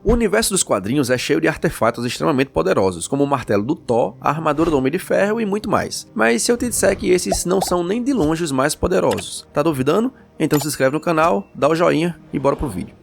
O universo dos quadrinhos é cheio de artefatos extremamente poderosos, como o martelo do Thor, a armadura do Homem de Ferro e muito mais. Mas se eu te disser que esses não são nem de longe os mais poderosos, tá duvidando? Então se inscreve no canal, dá o joinha e bora pro vídeo.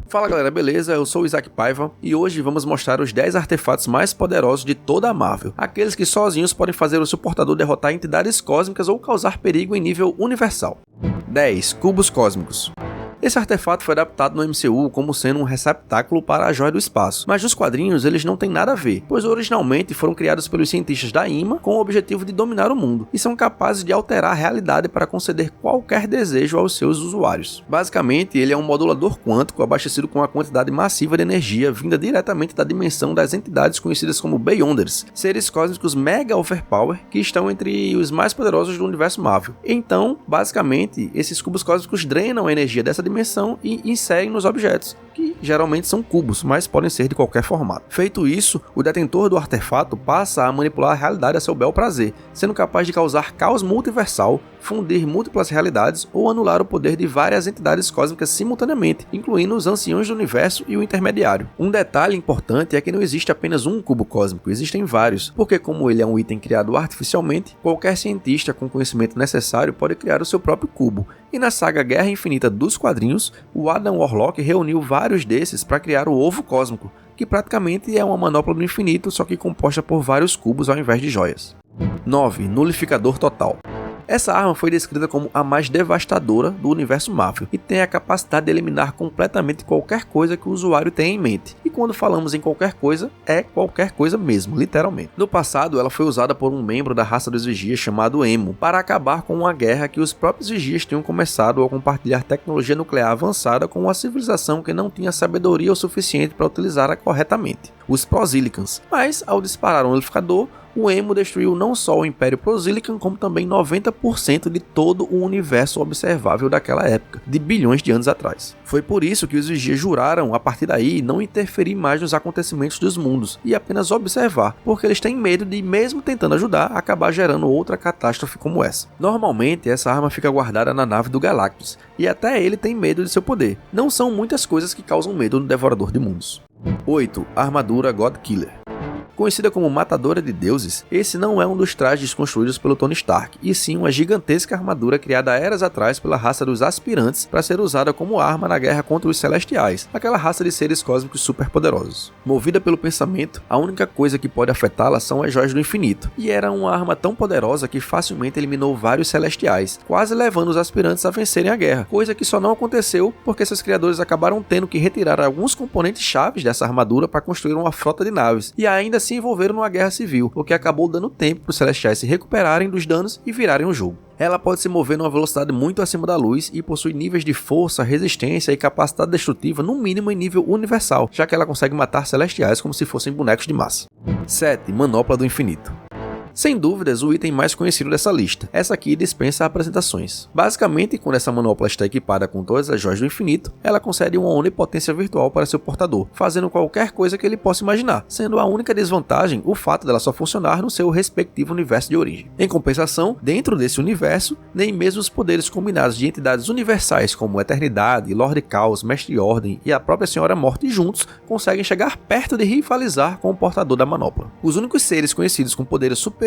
Fala galera, beleza? Eu sou o Isaac Paiva e hoje vamos mostrar os 10 artefatos mais poderosos de toda a Marvel. Aqueles que sozinhos podem fazer o seu portador derrotar entidades cósmicas ou causar perigo em nível universal. 10. Cubos cósmicos. Esse artefato foi adaptado no MCU como sendo um receptáculo para a Joia do Espaço, mas nos quadrinhos eles não têm nada a ver, pois originalmente foram criados pelos cientistas da IMA com o objetivo de dominar o mundo, e são capazes de alterar a realidade para conceder qualquer desejo aos seus usuários. Basicamente, ele é um modulador quântico abastecido com uma quantidade massiva de energia vinda diretamente da dimensão das entidades conhecidas como Beyonders, seres cósmicos mega overpower que estão entre os mais poderosos do universo Marvel. Então, basicamente, esses cubos cósmicos drenam a energia dessa dimensão e inserem nos objetos, que geralmente são cubos, mas podem ser de qualquer formato. Feito isso, o detentor do artefato passa a manipular a realidade a seu bel prazer, sendo capaz de causar caos multiversal, fundir múltiplas realidades ou anular o poder de várias entidades cósmicas simultaneamente, incluindo os anciões do universo e o intermediário. Um detalhe importante é que não existe apenas um cubo cósmico, existem vários, porque como ele é um item criado artificialmente, qualquer cientista com conhecimento necessário pode criar o seu próprio cubo. E na saga Guerra Infinita dos quadrinhos, o Adam Warlock reuniu vários desses para criar o Ovo Cósmico, que praticamente é uma manopla do infinito, só que composta por vários cubos ao invés de joias. 9. Nulificador Total. Essa arma foi descrita como a mais devastadora do universo Marvel e tem a capacidade de eliminar completamente qualquer coisa que o usuário tenha em mente. E quando falamos em qualquer coisa, é qualquer coisa mesmo, literalmente. No passado, ela foi usada por um membro da raça dos Vigias chamado Emo para acabar com uma guerra que os próprios Vigias tinham começado ao compartilhar tecnologia nuclear avançada com uma civilização que não tinha sabedoria o suficiente para utilizá-la corretamente, os Prosilicans. Mas, ao disparar um nulificador, o Emo destruiu não só o Império Prosilican, como também 90% de todo o universo observável daquela época, de bilhões de anos atrás. Foi por isso que os Vigias juraram, a partir daí, não interferir mais nos acontecimentos dos mundos, e apenas observar, porque eles têm medo de, mesmo tentando ajudar, acabar gerando outra catástrofe como essa. Normalmente, essa arma fica guardada na nave do Galactus, e até ele tem medo de seu poder. Não são muitas coisas que causam medo no Devorador de Mundos. 8. Armadura God Killer. Conhecida como Matadora de Deuses, esse não é um dos trajes construídos pelo Tony Stark, e sim uma gigantesca armadura criada eras atrás pela raça dos Aspirantes para ser usada como arma na guerra contra os Celestiais, aquela raça de seres cósmicos superpoderosos. Movida pelo pensamento, a única coisa que pode afetá-la são as Joias do Infinito, e era uma arma tão poderosa que facilmente eliminou vários Celestiais, quase levando os Aspirantes a vencerem a guerra, coisa que só não aconteceu porque seus criadores acabaram tendo que retirar alguns componentes chaves dessa armadura para construir uma frota de naves, e ainda se envolveram numa guerra civil, o que acabou dando tempo para os Celestiais se recuperarem dos danos e virarem o jogo. Ela pode se mover numa velocidade muito acima da luz e possui níveis de força, resistência e capacidade destrutiva no mínimo em nível universal, já que ela consegue matar Celestiais como se fossem bonecos de massa. 7. Manopla do Infinito. Sem dúvidas, o item mais conhecido dessa lista. Essa aqui dispensa apresentações. Basicamente, quando essa manopla está equipada com todas as joias do infinito, ela concede uma onipotência virtual para seu portador, fazendo qualquer coisa que ele possa imaginar, sendo a única desvantagem o fato dela só funcionar no seu respectivo universo de origem. Em compensação, dentro desse universo, nem mesmo os poderes combinados de entidades universais como Eternidade, Lorde Caos, Mestre Ordem e a própria Senhora Morte juntos conseguem chegar perto de rivalizar com o portador da manopla. Os únicos seres conhecidos com poderes superiores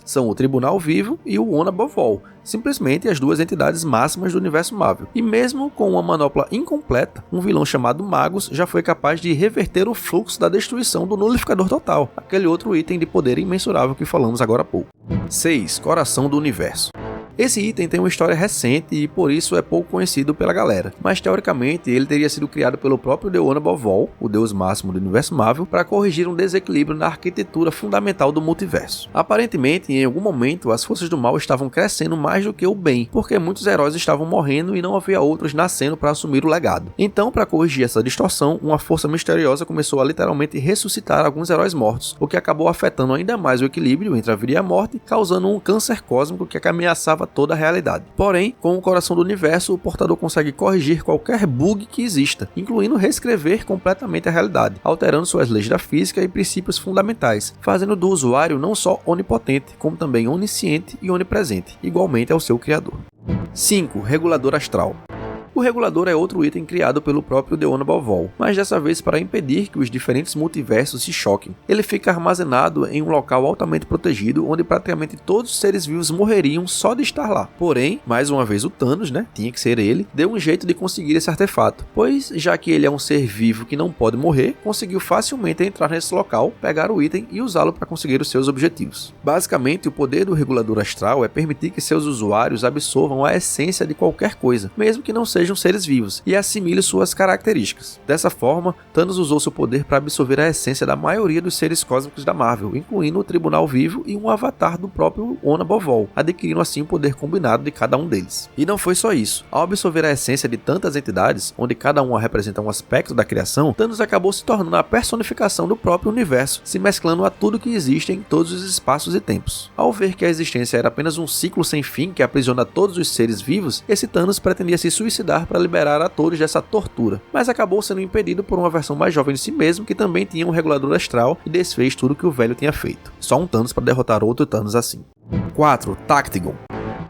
são o Tribunal Vivo e o One Above All, simplesmente as duas entidades máximas do universo Marvel. E mesmo com uma manopla incompleta, um vilão chamado Magus já foi capaz de reverter o fluxo da destruição do Nulificador Total, aquele outro item de poder imensurável que falamos agora há pouco. 6. Coração do Universo. Esse item tem uma história recente e por isso é pouco conhecido pela galera, mas teoricamente ele teria sido criado pelo próprio The One Above All, o deus máximo do universo Marvel, para corrigir um desequilíbrio na arquitetura fundamental do multiverso. Aparentemente, em algum momento, as forças do mal estavam crescendo mais do que o bem, porque muitos heróis estavam morrendo e não havia outros nascendo para assumir o legado. Então, para corrigir essa distorção, uma força misteriosa começou a literalmente ressuscitar alguns heróis mortos, o que acabou afetando ainda mais o equilíbrio entre a vida e a morte, causando um câncer cósmico que ameaçava toda a realidade. Porém, com o coração do universo, o portador consegue corrigir qualquer bug que exista, incluindo reescrever completamente a realidade, alterando suas leis da física e princípios fundamentais, fazendo do usuário não só onipotente, como também onisciente e onipresente, igualmente ao seu criador. 5. Regulador astral. O regulador é outro item criado pelo próprio The Honorable Vol, mas dessa vez para impedir que os diferentes multiversos se choquem. Ele fica armazenado em um local altamente protegido, onde praticamente todos os seres vivos morreriam só de estar lá. Porém, mais uma vez o Thanos, tinha que ser ele, deu um jeito de conseguir esse artefato, pois já que ele é um ser vivo que não pode morrer, conseguiu facilmente entrar nesse local, pegar o item e usá-lo para conseguir os seus objetivos. Basicamente, o poder do regulador astral é permitir que seus usuários absorvam a essência de qualquer coisa, mesmo que não sejam seres vivos, e assimile suas características. Dessa forma, Thanos usou seu poder para absorver a essência da maioria dos seres cósmicos da Marvel, incluindo o Tribunal Vivo e um avatar do próprio Honorable Vol, adquirindo assim o poder combinado de cada um deles. E não foi só isso. Ao absorver a essência de tantas entidades, onde cada uma representa um aspecto da criação, Thanos acabou se tornando a personificação do próprio universo, se mesclando a tudo que existe em todos os espaços e tempos. Ao ver que a existência era apenas um ciclo sem fim que aprisiona todos os seres vivos, esse Thanos pretendia se suicidar para liberar a todos dessa tortura, mas acabou sendo impedido por uma versão mais jovem de si mesmo que também tinha um regulador astral e desfez tudo que o velho tinha feito. Só um Thanos para derrotar outro Thanos assim. 4. Tactigon.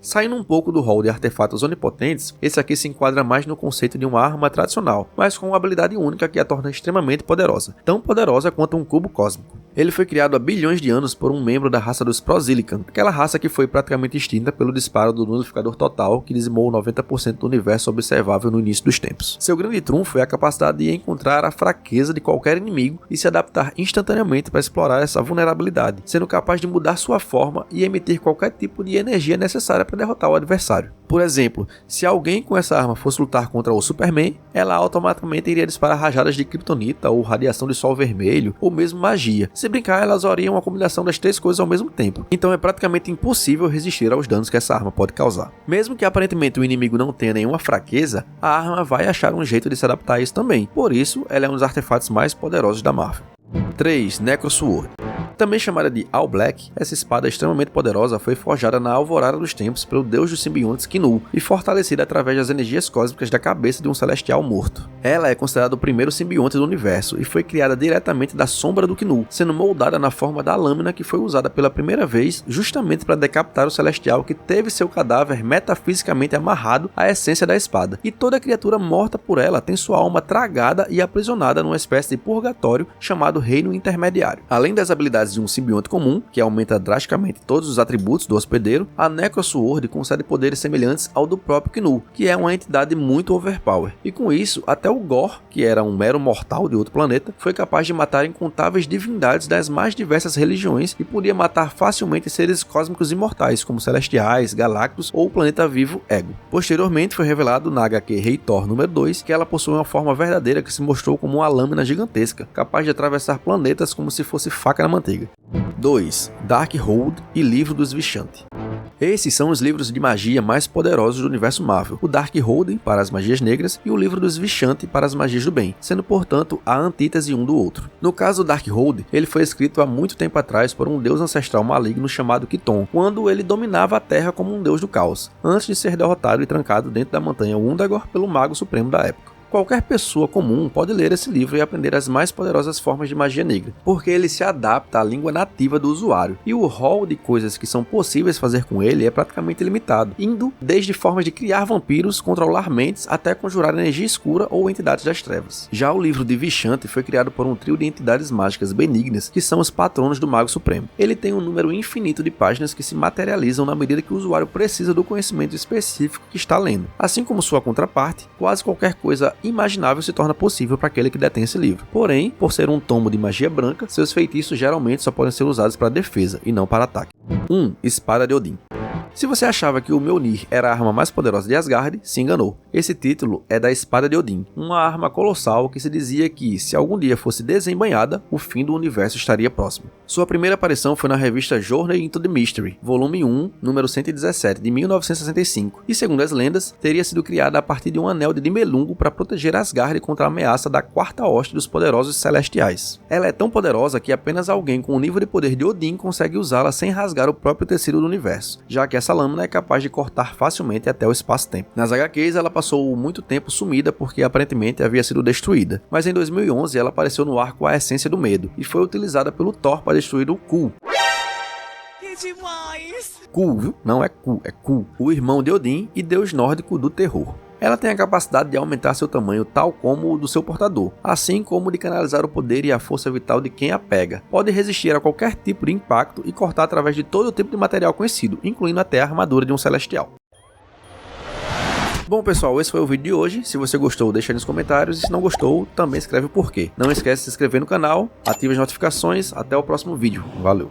Saindo um pouco do rol de artefatos onipotentes, esse aqui se enquadra mais no conceito de uma arma tradicional, mas com uma habilidade única que a torna extremamente poderosa, tão poderosa quanto um cubo cósmico. Ele foi criado há bilhões de anos por um membro da raça dos Prozilican, aquela raça que foi praticamente extinta pelo disparo do Nulificador Total, que dizimou 90% do universo observável no início dos tempos. Seu grande trunfo é a capacidade de encontrar a fraqueza de qualquer inimigo e se adaptar instantaneamente para explorar essa vulnerabilidade, sendo capaz de mudar sua forma e emitir qualquer tipo de energia necessária para derrotar o adversário. Por exemplo, se alguém com essa arma fosse lutar contra o Superman, ela automaticamente iria disparar rajadas de kryptonita ou radiação de sol vermelho, ou mesmo magia. Se brincar, elas usariam uma combinação das três coisas ao mesmo tempo. Então é praticamente impossível resistir aos danos que essa arma pode causar. Mesmo que aparentemente o inimigo não tenha nenhuma fraqueza, a arma vai achar um jeito de se adaptar a isso também. Por isso, ela é um dos artefatos mais poderosos da Marvel. 3. Necrosword. Também chamada de All Black, essa espada extremamente poderosa foi forjada na Alvorada dos Tempos pelo deus dos simbiontes Knu e fortalecida através das energias cósmicas da cabeça de um celestial morto. Ela é considerada o primeiro simbionte do universo e foi criada diretamente da sombra do Knu, sendo moldada na forma da lâmina que foi usada pela primeira vez justamente para decapitar o celestial que teve seu cadáver metafisicamente amarrado à essência da espada. E toda criatura morta por ela tem sua alma tragada e aprisionada numa espécie de purgatório chamado Reino Intermediário. Além das habilidades de um simbionte comum, que aumenta drasticamente todos os atributos do hospedeiro, a Necrosword concede poderes semelhantes ao do próprio Knu, que é uma entidade muito overpower. E com isso, até o Gorr, que era um mero mortal de outro planeta, foi capaz de matar incontáveis divindades das mais diversas religiões e podia matar facilmente seres cósmicos imortais, como Celestiais, Galactus ou o planeta vivo Ego. Posteriormente foi revelado na HQ Rei Thor número 2 que ela possui uma forma verdadeira que se mostrou como uma lâmina gigantesca, capaz de atravessar planetas como se fosse faca na manteiga. 2. Darkhold e Livro dos Vishanti. Esses são os livros de magia mais poderosos do universo Marvel, o Darkhold para as magias negras e o Livro dos Vishanti para as magias do bem, sendo portanto a antítese um do outro. No caso do Darkhold, ele foi escrito há muito tempo atrás por um deus ancestral maligno chamado Kiton, quando ele dominava a Terra como um deus do caos, antes de ser derrotado e trancado dentro da montanha Undagor pelo Mago Supremo da época. Qualquer pessoa comum pode ler esse livro e aprender as mais poderosas formas de magia negra, porque ele se adapta à língua nativa do usuário, e o rol de coisas que são possíveis fazer com ele é praticamente limitado, indo desde formas de criar vampiros, controlar mentes, até conjurar energia escura ou entidades das trevas. Já o livro de Vishanti foi criado por um trio de entidades mágicas benignas, que são os patronos do Mago Supremo. Ele tem um número infinito de páginas que se materializam na medida que o usuário precisa do conhecimento específico que está lendo. Assim como sua contraparte, quase qualquer coisa imaginável se torna possível para aquele que detém esse livro. Porém, por ser um tomo de magia branca, seus feitiços geralmente só podem ser usados para defesa e não para ataque. 1. Espada de Odin. Se você achava que o Mjolnir era a arma mais poderosa de Asgard, se enganou. Esse título é da Espada de Odin, uma arma colossal que se dizia que, se algum dia fosse desembainhada, o fim do universo estaria próximo. Sua primeira aparição foi na revista Journey into the Mystery, volume 1, número 117, de 1965, e segundo as lendas, teria sido criada a partir de um anel de Nibelungo para proteger Asgard contra a ameaça da quarta hoste dos poderosos celestiais. Ela é tão poderosa que apenas alguém com o nível de poder de Odin consegue usá-la sem rasgar o próprio tecido do universo, já que essa lâmina é capaz de cortar facilmente até o espaço-tempo. Nas HQs, ela passou muito tempo sumida porque aparentemente havia sido destruída, mas em 2011 ela apareceu no arco A Essência do Medo e foi utilizada pelo Thor para destruir o Ku. Que demais! Ku, viu? Não é Ku, é Ku, o irmão de Odin e deus nórdico do terror. Ela tem a capacidade de aumentar seu tamanho tal como o do seu portador, assim como de canalizar o poder e a força vital de quem a pega. Pode resistir a qualquer tipo de impacto e cortar através de todo tipo de material conhecido, incluindo até a armadura de um celestial. Bom pessoal, esse foi o vídeo de hoje. Se você gostou, deixa aí nos comentários, e se não gostou, também escreve o porquê. Não esquece de se inscrever no canal, ative as notificações. Até o próximo vídeo. Valeu!